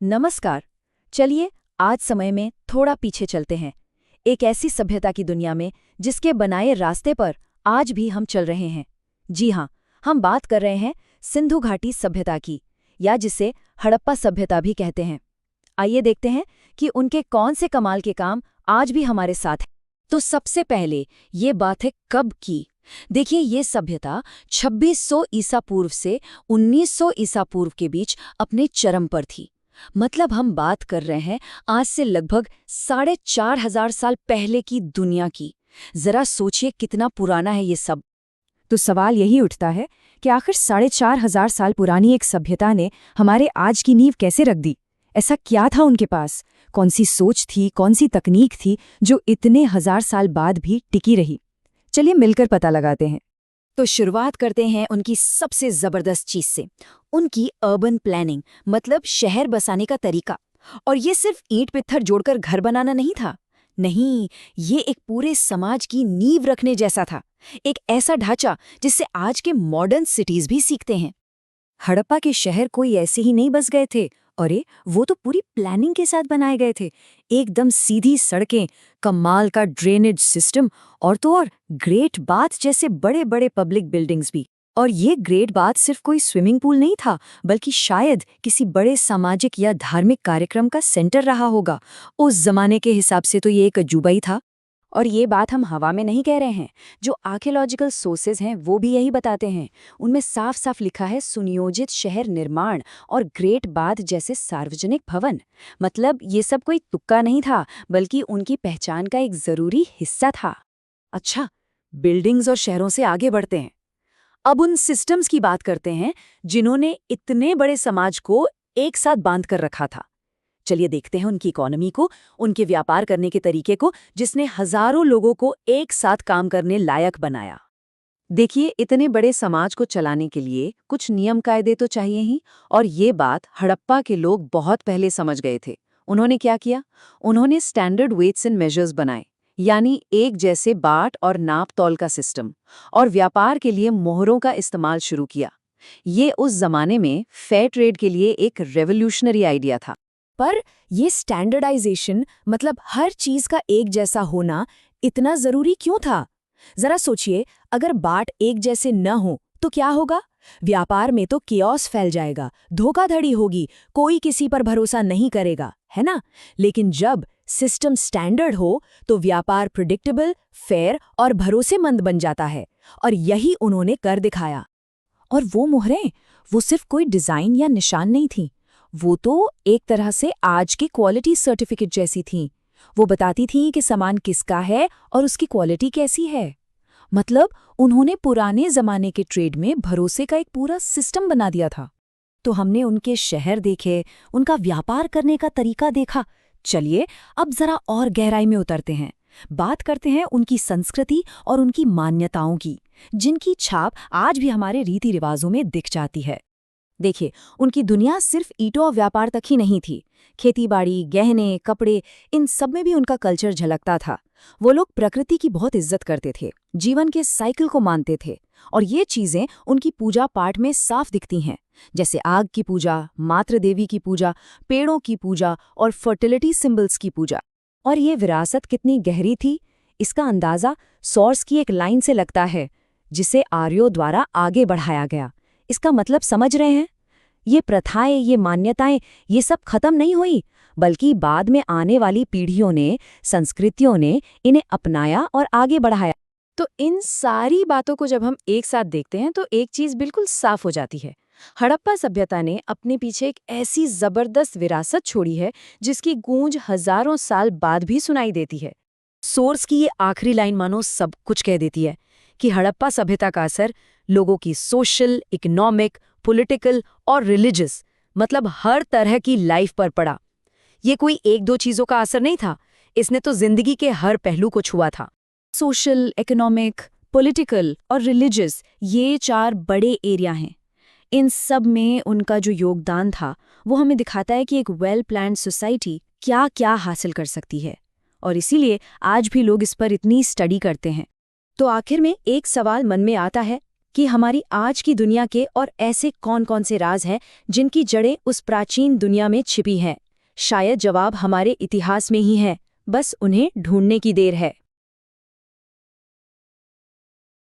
नमस्कार। चलिए आज समय में थोड़ा पीछे चलते हैं, एक ऐसी सभ्यता की दुनिया में जिसके बनाए रास्ते पर आज भी हम चल रहे हैं। जी हाँ, हम बात कर रहे हैं सिंधु घाटी सभ्यता की, या जिसे हड़प्पा सभ्यता भी कहते हैं। आइए देखते हैं कि उनके कौन से कमाल के काम आज भी हमारे साथ हैं। तो सबसे पहले ये बात है कब की। देखिए, ये सभ्यता 2600 ईसा पूर्व से 1900 ईसा पूर्व के बीच अपने चरम पर थी। मतलब हम बात कर रहे हैं आज से लगभग 4500 साल पहले की दुनिया की। जरा सोचिए कितना पुराना है ये सब। तो सवाल यही उठता है कि आखिर 4500 साल पुरानी एक सभ्यता ने हमारे आज की नींव कैसे रख दी। ऐसा क्या था उनके पास, कौन सी सोच थी, कौन सी तकनीक थी जो इतने हजार साल बाद भी टिकी रही। चलिए मिलकर पता लगाते हैं। तो शुरुआत करते हैं उनकी सबसे जबरदस्त चीज से, उनकी अर्बन प्लानिंग, मतलब शहर बसाने का तरीका। और ये सिर्फ ईंट पत्थर जोड़कर घर बनाना नहीं था। नहीं, ये एक पूरे समाज की नींव रखने जैसा था। एक ऐसा ढांचा जिससे आज के मॉडर्न सिटीज भी सीखते हैं। हड़प्पा के शहर कोई ऐसे ही नहीं बस गए थे, अरे वो तो पूरी प्लानिंग के साथ बनाए गए थे। एकदम सीधी सड़कें, कमाल का ड्रेनेज सिस्टम, और तो और ग्रेट बाथ जैसे बड़े बड़े पब्लिक बिल्डिंग्स भी। और ये ग्रेट बाथ सिर्फ कोई स्विमिंग पूल नहीं था, बल्कि शायद किसी बड़े सामाजिक या धार्मिक कार्यक्रम का सेंटर रहा होगा। उस जमाने के हिसाब से तो ये एक अजूबा ही था। और ये बात हम हवा में नहीं कह रहे हैं, जो आर्कियोलॉजिकल सोर्सेज हैं वो भी यही बताते हैं। उनमें साफ साफ लिखा है सुनियोजित शहर निर्माण और ग्रेट बाथ जैसे सार्वजनिक भवन। मतलब ये सब कोई तुक्का नहीं था, बल्कि उनकी पहचान का एक जरूरी हिस्सा था। अच्छा, बिल्डिंग्स और शहरों से आगे बढ़ते हैं। अब उन सिस्टम्स की बात करते हैं जिन्होंने इतने बड़े समाज को एक साथ बांध कर रखा था। चलिए देखते हैं उनकी इकोनॉमी को, उनके व्यापार करने के तरीके को, जिसने हजारों लोगों को एक साथ काम करने लायक बनाया। देखिए, इतने बड़े समाज को चलाने के लिए कुछ नियम कायदे तो चाहिए ही, और ये बात हड़प्पा के लोग बहुत पहले समझ गए थे। उन्होंने क्या किया? उन्होंने स्टैंडर्ड वेट्स एंड मेजर्स बनाए, यानी एक जैसे बाट और नाप तौल का सिस्टम, और व्यापार के लिए मोहरों का इस्तेमाल शुरू किया। ये उस जमाने में फेयर ट्रेड के लिए एक रेवोल्यूशनरी आइडिया था। पर ये स्टैंडर्डाइजेशन, मतलब हर चीज का एक जैसा होना, इतना जरूरी क्यों था? जरा सोचिए, अगर बाट एक जैसे न हो तो क्या होगा? व्यापार में तो कियोस फैल जाएगा, धोखाधड़ी होगी, कोई किसी पर भरोसा नहीं करेगा, है ना? लेकिन जब सिस्टम स्टैंडर्ड हो तो व्यापार प्रिडिक्टेबल, फेयर और भरोसेमंद बन जाता है। और यही उन्होंने कर दिखाया। और वो मोहरें, वो सिर्फ कोई डिजाइन या निशान नहीं थी, वो तो एक तरह से आज की क्वालिटी सर्टिफिकेट जैसी थीं। वो बताती थीं कि सामान किसका है और उसकी क्वालिटी कैसी है। मतलब उन्होंने पुराने जमाने के ट्रेड में भरोसे का एक पूरा सिस्टम बना दिया था। तो हमने उनके शहर देखे, उनका व्यापार करने का तरीका देखा। चलिए अब जरा और गहराई में उतरते हैं। बात करते हैं उनकी संस्कृति और उनकी मान्यताओं की, जिनकी छाप आज भी हमारे रीति रिवाजों में दिख जाती है। देखिए, उनकी दुनिया सिर्फ ईंटों और व्यापार तक ही नहीं थी। खेतीबाड़ी, गहने, कपड़े, इन सब में भी उनका कल्चर झलकता था। वो लोग प्रकृति की बहुत इज्जत करते थे, जीवन के साइकिल को मानते थे, और ये चीजें उनकी पूजा पाठ में साफ दिखती हैं, जैसे आग की पूजा, मातृ देवी की पूजा, पेड़ों की पूजा और फर्टिलिटी सिंबल्स की पूजा। और ये विरासत कितनी गहरी थी, इसका अंदाजा सोर्स की एक लाइन से लगता है, जिसे आर्यों द्वारा आगे बढ़ाया गया। इसका मतलब समझ रहे हैं? ये प्रथाएं, ये मान्यताएं, ये सब खत्म नहीं हुई, बल्कि बाद में आने वाली पीढ़ियों ने, संस्कृतियों ने इन्हें अपनाया और आगे बढ़ाया। तो इन सारी बातों को जब हम एक साथ देखते हैं तो एक चीज बिल्कुल साफ हो जाती है। हड़प्पा सभ्यता ने अपने पीछे एक ऐसी जबरदस्त विरासत छोड़ी है जिसकी गूंज हजारों साल बाद भी सुनाई देती है। सोर्स की ये आखिरी लाइन मानो सब कुछ कह देती है कि हड़प्पा सभ्यता का असर लोगों की सोशल, इकोनॉमिक, पॉलिटिकल और रिलीजियस, मतलब हर तरह की लाइफ पर पड़ा। ये कोई एक दो चीजों का असर नहीं था, इसने तो जिंदगी के हर पहलू को छुआ था। सोशल, इकोनॉमिक, पॉलिटिकल और रिलीजियस, ये 4 बड़े एरिया हैं। इन सब में उनका जो योगदान था वो हमें दिखाता है कि एक वेल प्लान्ड सोसाइटी क्या क्या हासिल कर सकती है, और इसीलिए आज भी लोग इस पर इतनी स्टडी करते हैं। तो आखिर में एक सवाल मन में आता है, कि हमारी आज की दुनिया के और ऐसे कौन-कौन से राज हैं जिनकी जड़ें उस प्राचीन दुनिया में छिपी हैं। शायद जवाब हमारे इतिहास में ही है, बस उन्हें ढूंढने की देर है।